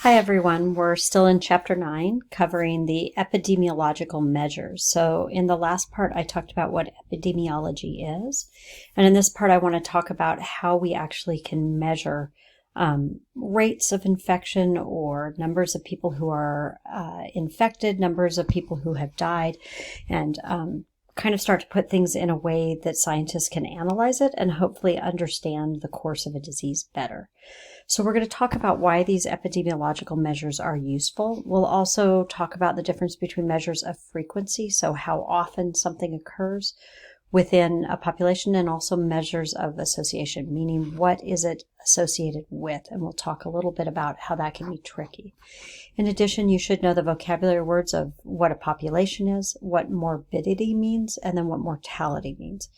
Hi everyone, we're still in Chapter 9 covering the epidemiological measures. So in the last part I talked about what epidemiology is, and in this part I want to talk about how we actually can measure rates of infection or numbers of people who are infected, numbers of people who have died, and kind of start to put things in a way that scientists can analyze it and hopefully understand the course of a disease better. So we're going to talk about why these epidemiological measures are useful. We'll also talk about the difference between measures of frequency, so how often something occurs within a population, and also measures of association, meaning what is it associated with, and we'll talk a little bit about how that can be tricky. In addition, you should know the vocabulary words of what a population is, what morbidity means, and then what mortality means.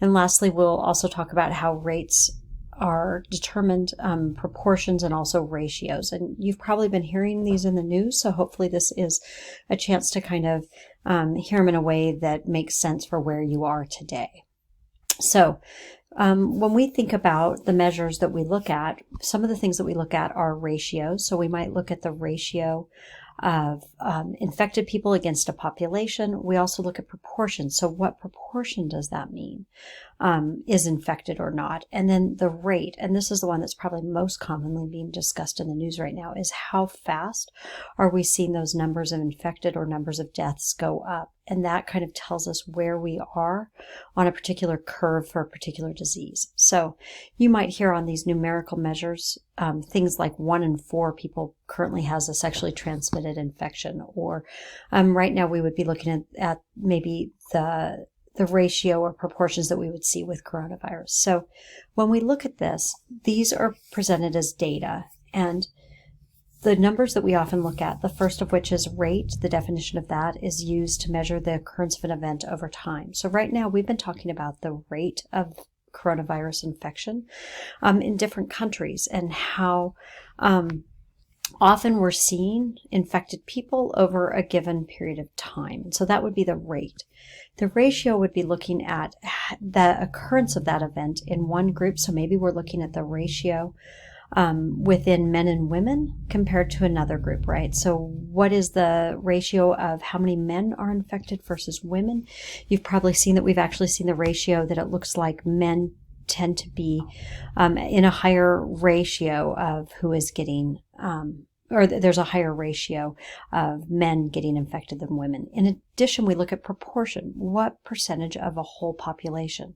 And lastly, we'll also talk about how rates are determined, proportions, and also ratios. And you've probably been hearing these in the news, so hopefully this is a chance to kind of hear them in a way that makes sense for where you are today. So when we think about the measures that we look at, some of the things that we look at are ratios. So we might look at the ratio of infected people against a population. We also look at proportions. So what proportion does that mean? Is infected or not? And then the rate, and this is the one that's probably most commonly being discussed in the news right now, is how fast are we seeing those numbers of infected or numbers of deaths go up? And that kind of tells us where we are on a particular curve for a particular disease. So you might hear on these numerical measures things like 1 in 4 people currently has a sexually transmitted infection, or right now we would be looking at maybe the ratio or proportions that we would see with coronavirus. So when we look at this, these are presented as data, and the numbers that we often look at, the first of which is rate, the definition of that is used to measure the occurrence of an event over time. So right now we've been talking about the rate of coronavirus infection in different countries, and how often we're seeing infected people over a given period of time. And so that would be the rate. The ratio would be looking at the occurrence of that event in one group. So maybe we're looking at the ratio within men and women compared to another group, right? So what is the ratio of how many men are infected versus women? You've probably seen that we've actually seen the ratio that it looks like men tend to be in a higher ratio of who is getting or there's a higher ratio of men getting infected than women. In addition, we look at proportion. What percentage of a whole population?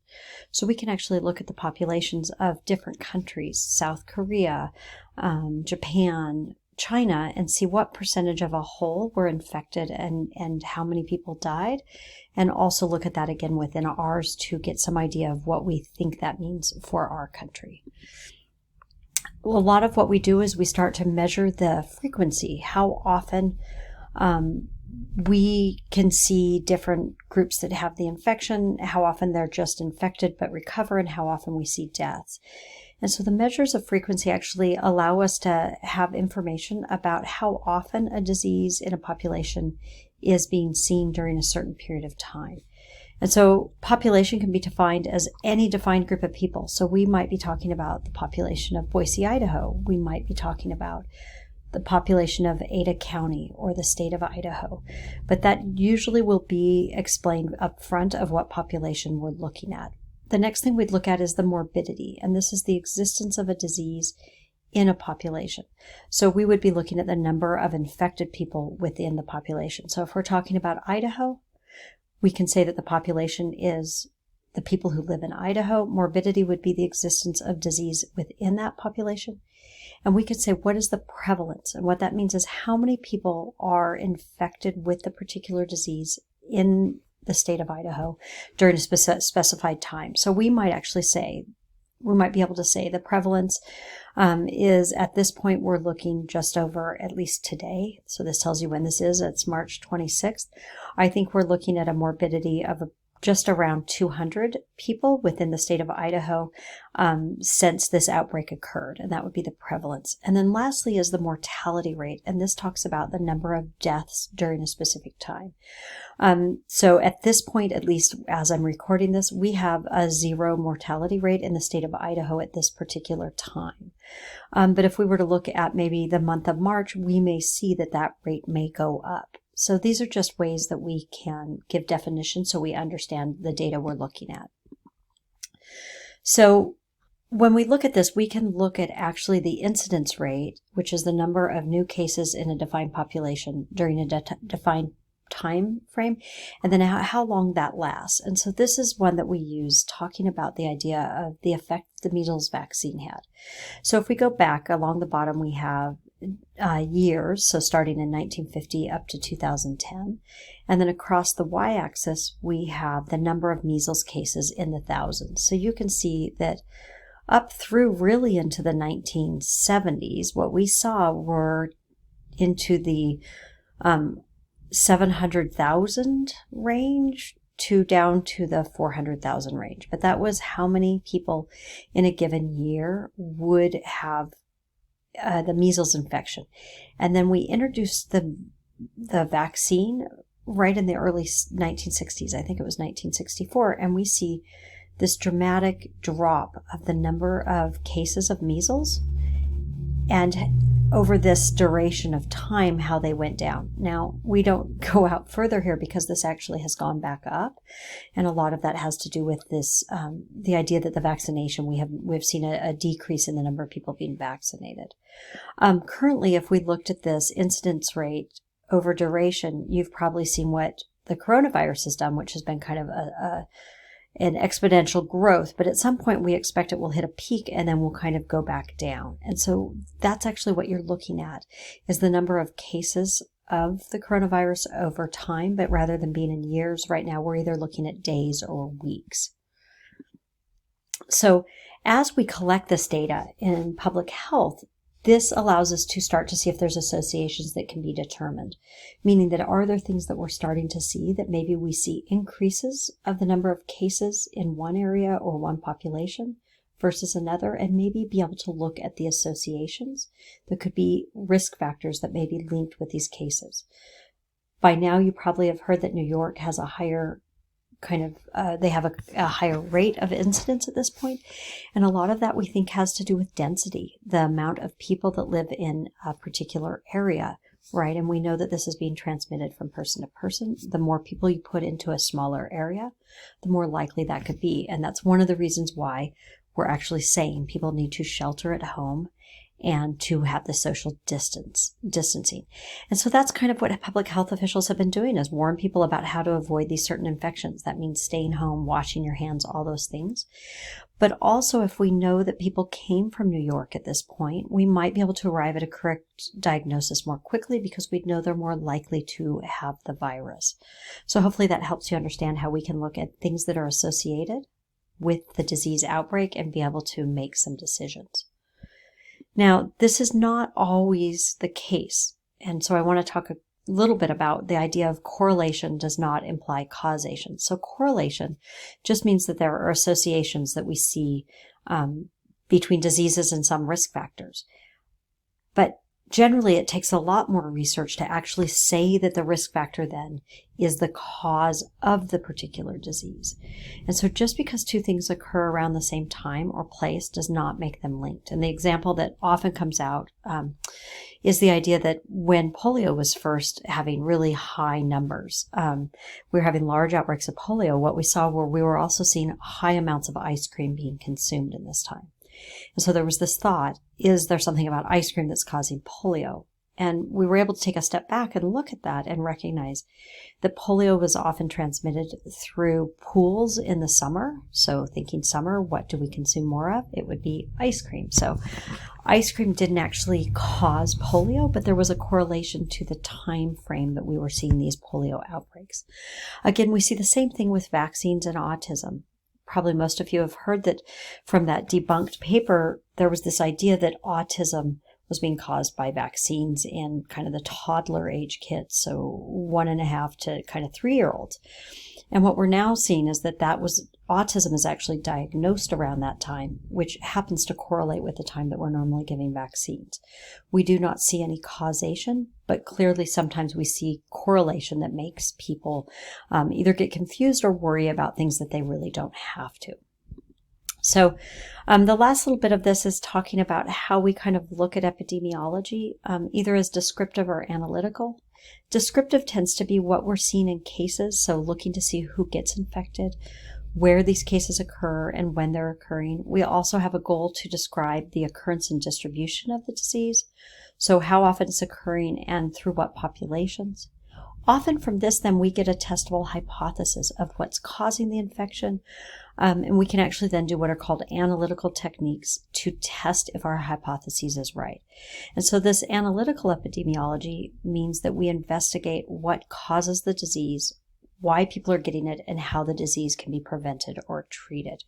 So we can actually look at the populations of different countries, South Korea, Japan, China, and see what percentage of a whole were infected and how many people died. And also look at that again within ours to get some idea of what we think that means for our country. A lot of what we do is we start to measure the frequency, how often we can see different groups that have the infection, how often they're just infected but recover, and how often we see deaths. And so the measures of frequency actually allow us to have information about how often a disease in a population is being seen during a certain period of time. And so population can be defined as any defined group of people. So we might be talking about the population of Boise, Idaho. We might be talking about the population of Ada County or the state of Idaho. But that usually will be explained up front of what population we're looking at. The next thing we'd look at is the morbidity, and this is the existence of a disease in a population. So we would be looking at the number of infected people within the population. So if we're talking about Idaho, we can say that the population is the people who live in Idaho. Morbidity would be the existence of disease within that population. And we could say, what is the prevalence? And what that means is how many people are infected with the particular disease in the state of Idaho during a specified time. So we might be able to say the prevalence is, at this point, we're looking just over, at least today. So this tells you when this is. It's March 26th. I think we're looking at a morbidity of just around 200 people within the state of Idaho since this outbreak occurred, and that would be the prevalence. And then lastly is the mortality rate, and this talks about the number of deaths during a specific time. So at this point, at least as I'm recording this, we have a 0 mortality rate in the state of Idaho at this particular time. But if we were to look at maybe the month of March, we may see that that rate may go up. So these are just ways that we can give definition so we understand the data we're looking at. So when we look at this, we can look at actually the incidence rate, which is the number of new cases in a defined population during a defined time frame, and then how long that lasts. And so this is one that we use talking about the idea of the effect the measles vaccine had. So if we go back along the bottom, we have years, so starting in 1950 up to 2010. And then across the y-axis, we have the number of measles cases in the thousands. So you can see that up through really into the 1970s, what we saw were into the 700,000 range to down to the 400,000 range. But that was how many people in a given year would have the measles infection. And then we introduced the vaccine right in the early 1960s. I think it was 1964. And we see this dramatic drop of the number of cases of measles, and over this duration of time, how they went down. Now, we don't go out further here because this actually has gone back up. And a lot of that has to do with this, the idea that the vaccination, we've seen a decrease in the number of people being vaccinated. Currently, if we looked at this incidence rate over duration, you've probably seen what the coronavirus has done, which has been kind of an exponential growth, but at some point we expect it will hit a peak and then we'll kind of go back down. And so that's actually what you're looking at, is the number of cases of the coronavirus over time, but rather than being in years, right now we're either looking at days or weeks. So as we collect this data in public health, this allows us to start to see if there's associations that can be determined, meaning that are there things that we're starting to see that maybe we see increases of the number of cases in one area or one population versus another, and maybe be able to look at the associations that could be risk factors that may be linked with these cases. By now, you probably have heard that New York has a higher they have a higher rate of incidence at this point. And a lot of that we think has to do with density, the amount of people that live in a particular area, right? And we know that this is being transmitted from person to person. The more people you put into a smaller area, the more likely that could be. And that's one of the reasons why we're actually saying people need to shelter at home and to have the social distancing. And so that's kind of what public health officials have been doing, is warn people about how to avoid these certain infections. That means staying home, washing your hands, all those things. But also, if we know that people came from New York at this point, we might be able to arrive at a correct diagnosis more quickly because we'd know they're more likely to have the virus. So hopefully that helps you understand how we can look at things that are associated with the disease outbreak and be able to make some decisions. Now, this is not always the case, and so I want to talk a little bit about the idea of correlation does not imply causation. So correlation just means that there are associations that we see between diseases and some risk factors. But generally, it takes a lot more research to actually say that the risk factor then is the cause of the particular disease. And so just because two things occur around the same time or place does not make them linked. And the example that often comes out is the idea that when polio was first having really high numbers, we were having large outbreaks of polio. What we saw were we were also seeing high amounts of ice cream being consumed in this time. And so there was this thought, is there something about ice cream that's causing polio? And we were able to take a step back and look at that and recognize that polio was often transmitted through pools in the summer. So thinking summer, what do we consume more of? It would be ice cream. So ice cream didn't actually cause polio, but there was a correlation to the time frame that we were seeing these polio outbreaks. Again, we see the same thing with vaccines and autism. Probably most of you have heard that from that debunked paper, there was this idea that autism was being caused by vaccines in kind of the toddler age kids, so 1.5 to kind of 3-year-olds. And what we're now seeing is that autism is actually diagnosed around that time, which happens to correlate with the time that we're normally giving vaccines. We do not see any causation, but clearly sometimes we see correlation that makes people either get confused or worry about things that they really don't have to. So the last little bit of this is talking about how we kind of look at epidemiology, either as descriptive or analytical. Descriptive tends to be what we're seeing in cases, so looking to see who gets infected, where these cases occur, and when they're occurring. We also have a goal to describe the occurrence and distribution of the disease, so how often it's occurring and through what populations. Often from this, then, we get a testable hypothesis of what's causing the infection, and we can actually then do what are called analytical techniques to test if our hypothesis is right. And so this analytical epidemiology means that we investigate what causes the disease, why people are getting it, and how the disease can be prevented or treated.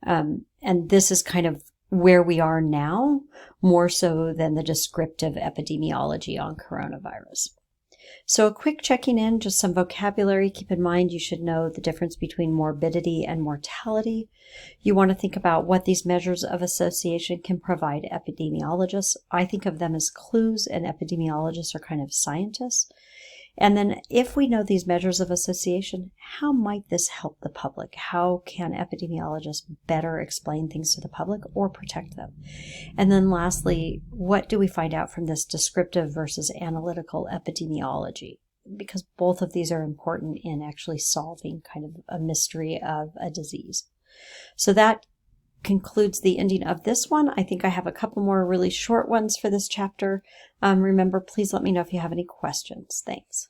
And this is kind of where we are now, more so than the descriptive epidemiology on coronavirus. So a quick checking in, just some vocabulary. Keep in mind you should know the difference between morbidity and mortality. You want to think about what these measures of association can provide epidemiologists. I think of them as clues, and epidemiologists are kind of scientists. And then if we know these measures of association, how might this help the public? How can epidemiologists better explain things to the public or protect them? And then lastly, what do we find out from this descriptive versus analytical epidemiology? Because both of these are important in actually solving kind of a mystery of a disease. So that concludes the ending of this one. I think I have a couple more really short ones for this chapter. Remember, please let me know if you have any questions. Thanks.